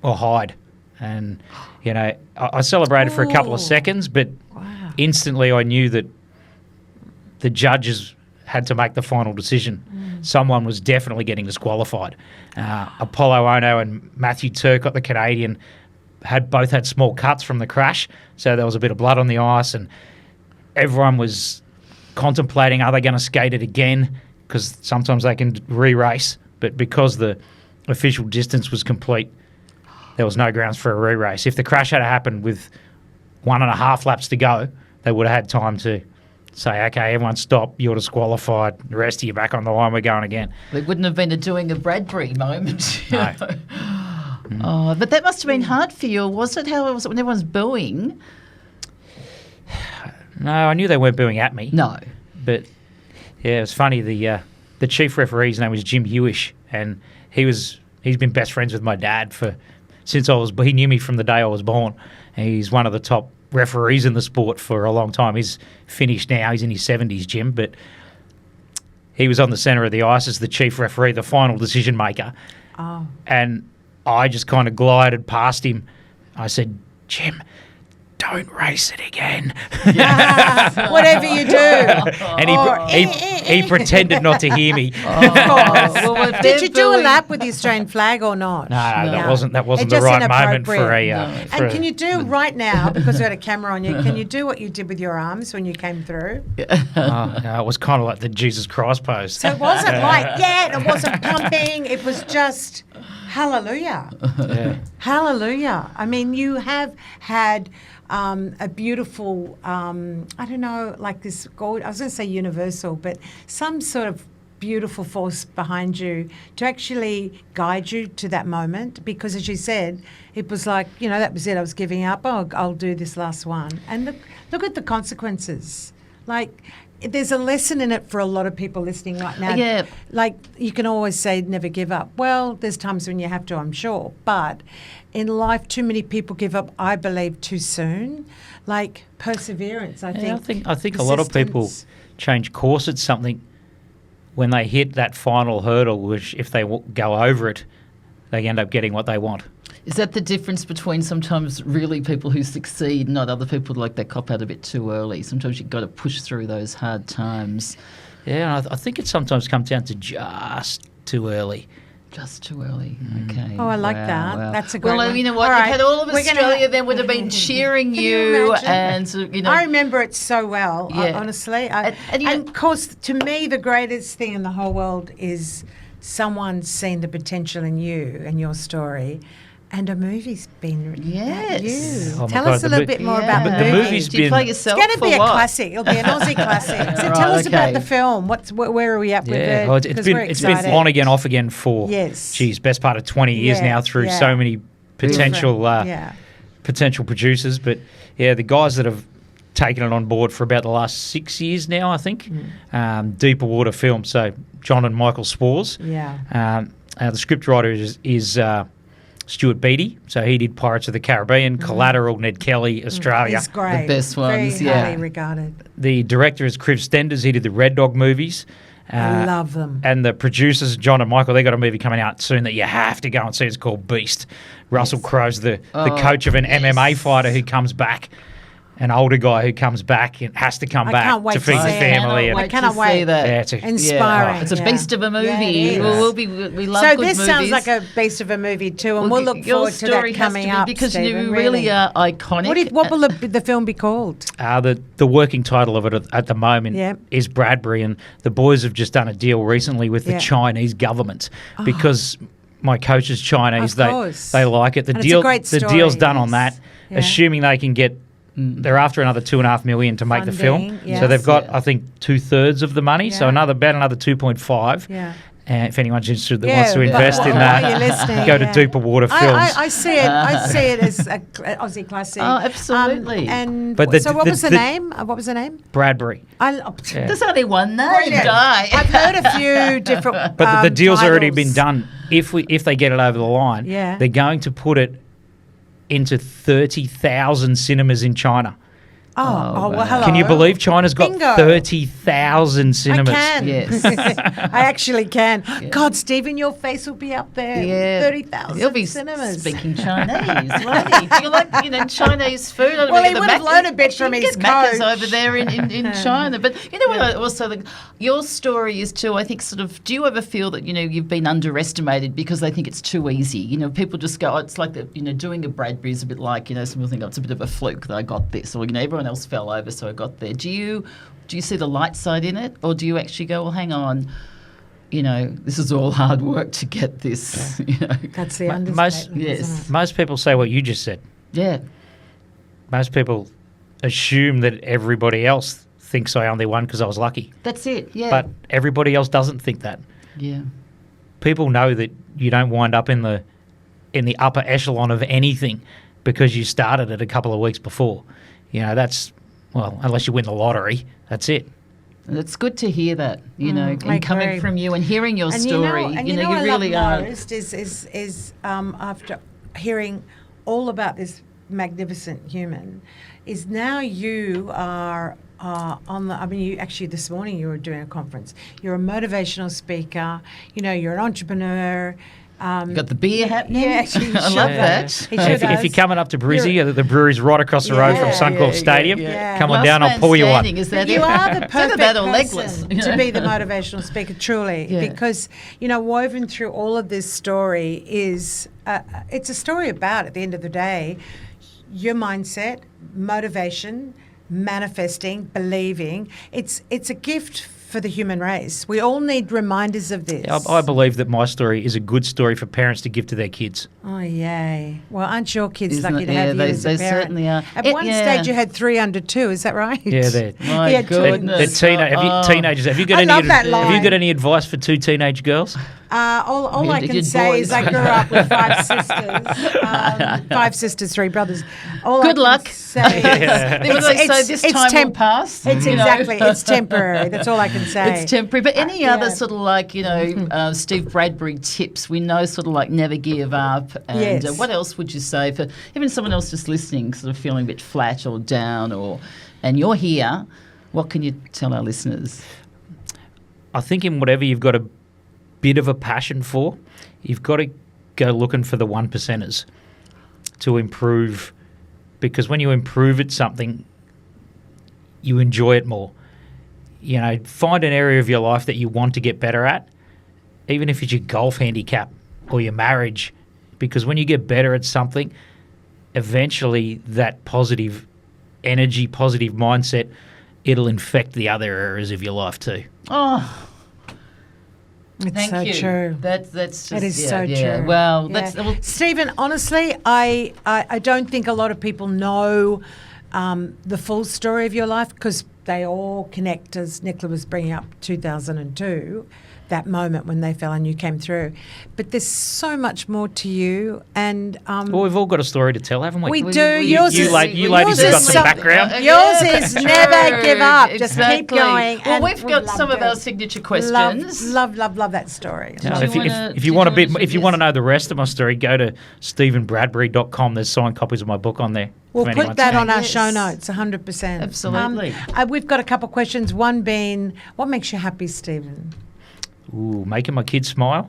or hide. And, I celebrated for a couple of seconds, but instantly I knew that the judges had to make the final decision. Someone was definitely getting disqualified. Apollo Ono and Matthew Turcott, the Canadian, both had small cuts from the crash, so there was a bit of blood on the ice, and everyone was contemplating, are they going to skate it again? Because sometimes they can re-race, but because the official distance was complete, there was no grounds for a re-race. If the crash had happened with 1.5 laps to go, they would have had time to say, okay, everyone stop, you're disqualified, the rest of you back on the line, we're going again. There wouldn't have been a doing a Bradbury moment. No. Oh, but that must have been hard for you, was it? How was it when everyone's booing? No, I knew they weren't booing at me. No. But, it was funny. The chief referee's name was Jim Hewish, and he's been best friends with my dad since he knew me from the day I was born. And he's one of the top referees in the sport for a long time. He's finished now. He's in his 70s, Jim, but he was on the centre of the ice as the chief referee, the final decision maker. Oh. And I just kind of glided past him. I said, Jim, don't race it again. Whatever you do. And he pretended not to hear me. Did you do a lap with the Australian flag or not? No, that wasn't the just right moment for a... And can you do right now, because we had a camera on you, can you do what you did with your arms when you came through? No, it was kind of like the Jesus Christ pose. So it wasn't it wasn't pumping, it was just... Hallelujah. Yeah. Hallelujah. I mean, you have had a beautiful, I don't know, like this gold, I was going to say universal, but some sort of beautiful force behind you to actually guide you to that moment. Because as you said, it was like, that was it. I was giving up. Oh, I'll do this last one. And look at the consequences. Like, there's a lesson in it for a lot of people listening right now. Yeah. Like, you can always say never give up. Well, there's times when you have to, I'm sure. But in life, too many people give up, I believe, too soon. Like, perseverance, I think. I think a lot of people change course at something when they hit that final hurdle, which if they go over it, they end up getting what they want. Is that the difference between sometimes really people who succeed, not other people like they cop out a bit too early? Sometimes you've got to push through those hard times. Yeah, I think it sometimes comes down to just too early. Just too early. Okay. Oh, I like that. Wow. That's a great one. You know what? All right. You had all of Australia then would have been cheering you. And, I remember it so well, Yeah. honestly. And of course, to me, the greatest thing in the whole world is someone seeing the potential in you and your story. And a movie's been written about you. Oh Tell God, us a little bit more about the the movie. movie's Do you play yourself? It's going to be a what? classic. It'll be an Aussie classic. So Right, tell us about okay. the film. Where are we at with it? Well, Because we're it's been excited. on again, off again for, best part of 20 years now through so many potential potential producers. But, the guys that have taken it on board for about the last 6 years now, I think, Deeper Water Film. So John and Michael Spores. Yeah. The script writer is Stuart Beattie, so he did Pirates of the Caribbean, Collateral, Ned Kelly, Australia. He's great. The best ones, Very highly regarded. The director is Kriv Stenders, he did the Red Dog movies. I love them. And the producers, John and Michael, they got a movie coming out soon that you have to go and see. It's called Beast. Russell Crowe's the coach of an MMA fighter who comes back an older guy who comes back and has to come I back can't wait to to feed see the it. family. I cannot to wait. see that. Yeah, it's Inspiring. It's a Yeah. beast of a movie. Yeah, it is. We love So good this sounds movies. like a beast of a movie too, and Well, we'll look your forward to story that has coming to be, up, because Stephen, you really are iconic. What will the film be called? The working title of it at the moment Yeah. is Bradbury, and the boys have just done a deal recently with the Yeah. Chinese government because my coach is Chinese. Of course. They like it. The And it's a deal great the story, deal's done on yes. that, Yeah. assuming they can get. They're after another $2.5 million to make the film, Funding, yes. so they've got Yeah. I think 2/3 of the money, so Yeah. about another 2.5. Yeah. If anyone's interested that Yeah, wants to but invest in while that, you're listening, go to yeah. Deeper Water Films. I see it. I see it as a Aussie classic. Oh, absolutely. And But so, what was the name? What was the name? Bradbury. Yeah. There's only one name, Brilliant. Guy. I've heard a few different. But the deal's already titles. been done. If they get it over the line, Yeah. they're going to put it into 30,000 cinemas in China. Oh, well, wow. hello. Can you believe China's got Bingo. 30,000 cinemas? I can. Yes. I actually can. God, Stephen, your face will be up there. Yeah. 30,000 He'll be cinemas. speaking Chinese, won't he? Do you like, Chinese food? I don't Well, know, he the would have Mac- learned a bit you from can his get Macca's coach. over there in China. But you know what? Also, your story is too. I think sort of. Do you ever feel that you've been underestimated because they think it's too easy? People just go, oh, it's like doing a Bradbury is a bit like some people think, oh, it's a bit of a fluke that I got this, or everyone else fell over, so I got there. Do you see the light side in it, or do you actually go, well, hang on, this is all hard work to get this? That's the understatement. Yes. Isn't it? Most people say what you just said. Yeah. Most people assume that everybody else thinks I only won because I was lucky. That's it. Yeah. But everybody else doesn't think that. yeah. People know that you don't wind up in the upper echelon of anything because you started it a couple of weeks before. That's, well, unless you win the lottery, that's it. And it's good to hear that, I and coming agree. from you and hearing your And story. you You really love are. most is after hearing all about this magnificent human, is now you are on the. I mean, you actually this morning you were doing a conference. You're a motivational speaker. You're an entrepreneur. You got the beer happening. Yeah, actually, he I sure love does. that. He sure If does. you're coming up to Brizzy, the brewery's right across the road from Yeah, Suncorp yeah, Stadium. yeah. Come on Last down, I'll man pour you one. standing, Is that You it? are the It's either perfect that or person legless. to be the motivational speaker, truly, Yeah. because woven through all of this story is it's a story about, at the end of the day, your mindset, motivation, manifesting, believing. It's a gift for the human race. We all need reminders of this. I believe that my story is a good story for parents to give to their kids. Oh, yay. Well, aren't your kids Isn't lucky it? to have Yeah, you as a they parent? certainly are. At It- one yeah. stage you had 3 under 2, is that right? Yeah, they're My He had two they're, under goodness. teenagers. Have you got I any? love that Have you line. got any advice for 2 teenage girls? All Yeah, I did can you say boys? is I grew up with 5 sisters, 5 sisters, 3 brothers. All I Good can luck. say- What do they say? This time will pass. It's exactly. It's temporary. That's all I can say. It's temporary. But any yeah. other sort of like, Steve Bradbury tips, we know sort of like never give up. And Yes. what else would you say for even someone else just listening, sort of feeling a bit flat or down, and you're here, what can you tell our listeners? I think in whatever you've got a bit of a passion for, you've got to go looking for the 1%ers to improve, because when you improve at something, you enjoy it more. Find an area of your life that you want to get better at, even if it's your golf handicap or your marriage, because when you get better at something, eventually that positive energy, positive mindset, it'll infect the other areas of your life too. Oh, It's thank so you. true. That's just It is yeah, so yeah. true. Well, Yeah. that's Stephen, honestly, I don't think a lot of people know the full story of your life, because they all connect, as Nicola was bringing up, 2002, that moment when they fell and you came through. But there's so much more to you, and Well, we've all got a story to tell, haven't we? we We- do. we- Yours you is ladies yours have got is some some- background. Yours is never give up. Just keep Exactly. going. Well, and we've got loved some of it. our signature questions. Love that story. Yeah, Did if you you, wanna- if did you you want a wanna bit, if you do want to this? know the rest of my story, go to StevenBradbury.com. There's signed copies of my book on there. We'll if put anyone's that keen. on our Yes. show notes, 100%. Absolutely. We've got a couple of questions. One being, what makes you happy, Stephen? Ooh, making my kids smile.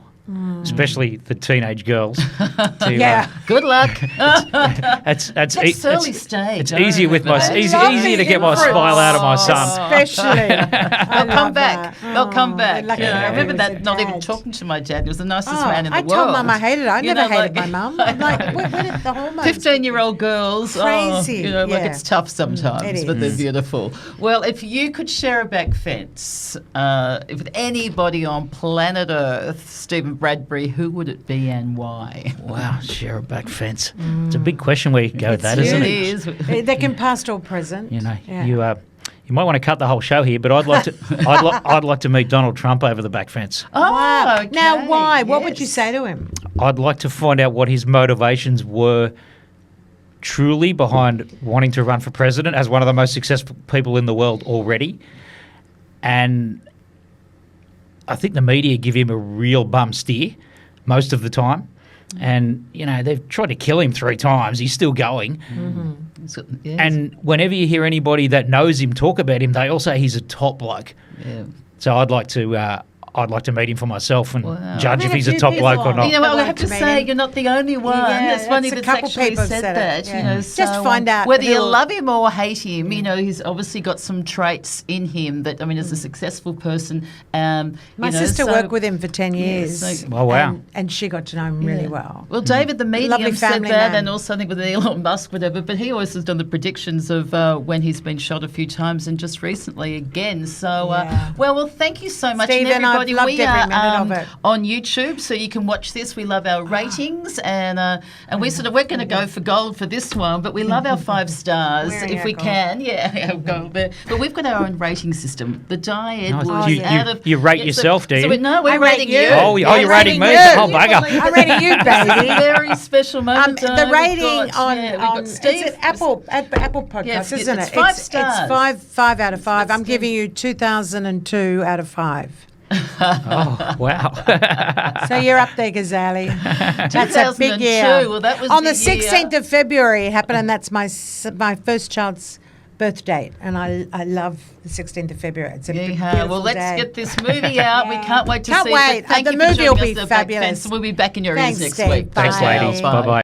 especially the teenage girls. To, Yeah. Good luck. That's That's early stage. It's I easier with my remember that. easier to get my Lovely smile out of my influence. son. Especially. They'll come back. They'll come back. lucky I remember was that. a Not even dad. talking to my dad. He was the nicest Oh, man in the I world. told Mum I hated it. I You never know, hated like- my mum. I'm like, where did the hormones? 15-year-old girls, Crazy, like yeah. it's tough sometimes, it but they're is. beautiful. Well, if you could share a back fence with anybody on planet Earth, Steven Bradbury, who would it be and why? Wow, share a back fence. It's a big question where you can go with that, isn't it? is. They can past or present. You know, Yeah. you might want to cut the whole show here, but I'd like to I'd like to meet Donald Trump over the back fence. Oh, Wow. okay, Now, why? What would you yes. say to him? I'd like to find out what his motivations were truly behind wanting to run for president as one of the most successful people in the world already. And I think the media give him a real bum steer most of the time. And, you know, they've tried to kill him 3 times. He's still going. So, yes. And whenever you hear anybody that knows him talk about him, they all say he's a top bloke. Yeah. So I'd like to meet him for myself and Wow. judge I if think he's a a few top people bloke or are. not. You know, well, I Like have to to meet say, him. you're not the only one. Yeah, It's funny that's a that's couple actually people said said that. it, You yeah. know, Just so, find out whether a you little- love him or hate him. You know, he's obviously got some traits in him that, I mean, as a successful person. My you know, sister so- worked with him for 10 Yeah, years. so- Oh, wow. And she got to know him really Yeah. well. Well, David, the medium Lovely said family that, man. and also I think with Elon Musk, whatever. But he always has done the predictions of when he's been shot a few times, and just recently again. So, Yeah. well, thank you so much, Stephen, and I've everybody. loved We every are minute of it. on YouTube, so you can watch this. We love our ratings, and we're going to go for gold for this one, but we love our 5 stars Wearing if our we gold. can. Yeah, our gold. But we've got our own rating system. The Diet Nice. was You- out of you rate so- yourself, do so you? we- no, we're I rate rating you. you. Oh, you're I'm rating me? you. Oh, bugger. I'm rating you, baby. Very special moment. The rating we've got on Steve. is it Apple Podcast, Yeah, isn't it's it? 5 stars. It's five out of 5. I'm It's giving you 2002 out of 5. Oh, wow. So you're up there, Gazali. That's a big 2002, year. well, that was on the the 16th year. of February it happened, and that's my first child's birth date, and I love the 16th of February. It's a beautiful Well, let's day. get this movie out. We can't wait to Can't see wait. it. But thank The you for movie will joining be us at Back fabulous. Fence. We'll be back in your Thanks, ears next Steve. week. Thanks, Bye. ladies. Bye-bye.